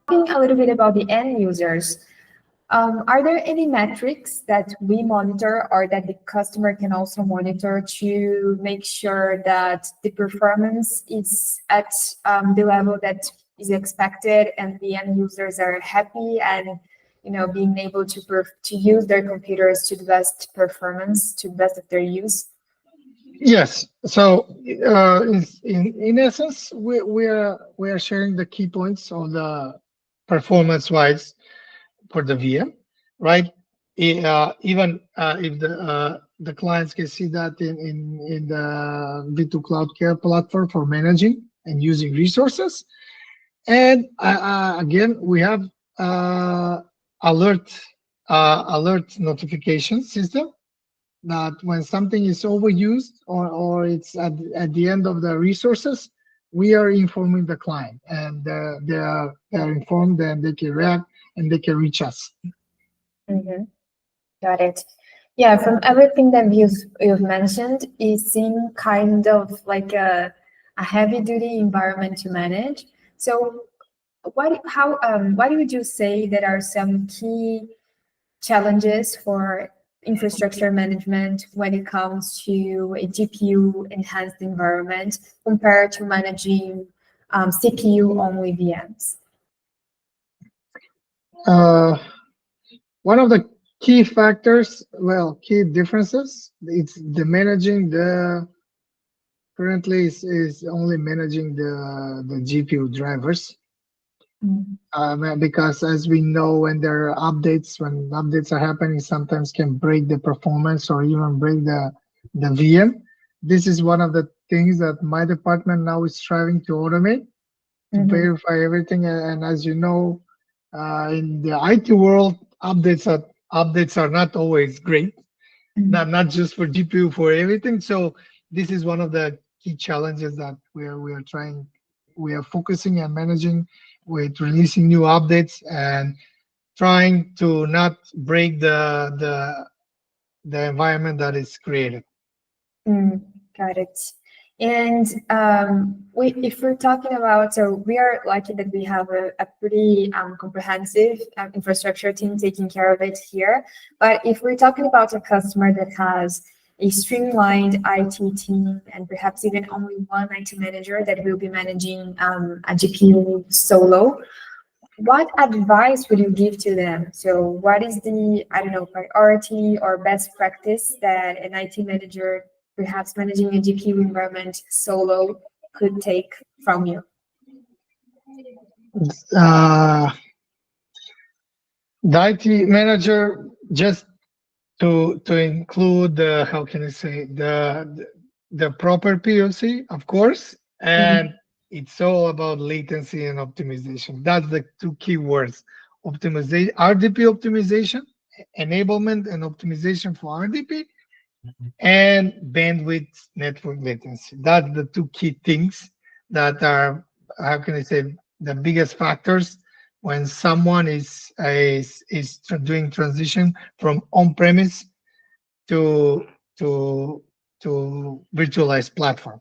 Talking a little bit about the end users, are there any metrics that we monitor or that the customer can also monitor to make sure that the performance is at the level that is expected and the end users are happy and being able to use their computers to the best performance, to the best of their use? Yes. So in essence, we are sharing the key points of the performance wise for the VM, right? Even if the clients can see that in the V2 Cloud Care platform for managing and using resources. And again, we have uh, alert alert notification system that when something is overused or it's at the end of the resources, we are informing the client, and they are informed, and they can react and they can reach us. Mm-hmm. Got it. Yeah, from everything that you've mentioned, it seemed kind of like a heavy duty environment to manage. So why would you say there are some key challenges for infrastructure management when it comes to a GPU enhanced environment compared to managing CPU only VMs? Uh, One of the key factors, well, key differences, it's the managing the currently is only managing the GPU drivers. Because as we know, when updates are happening, sometimes can break the performance or even break the VM. This is one of the things that my department now is striving to automate, to verify everything. And as you know, in the IT world, updates are not always great. Not just for GPU, for everything. So this is one of the key challenges that we are focusing and managing with releasing new updates and trying to not break the environment that is created. Got it. And if we're talking about, so we are lucky that we have a pretty comprehensive infrastructure team taking care of it here. But if we're talking about a customer that has a streamlined IT team and perhaps even only one IT manager that will be managing a GPU solo, what advice would you give to them? So what is the, I don't know, priority or best practice that an IT manager, perhaps managing a GPU environment solo, could take from you? Uh, the IT manager, just to include the, how can I say, the proper POC, of course, and it's all about latency and optimization. That's the two key words: optimization, RDP optimization, enablement and optimization for RDP, and bandwidth network latency. That's the two key things that are, how can I say, the biggest factors when someone is doing transition from on-premise to to virtualized platform.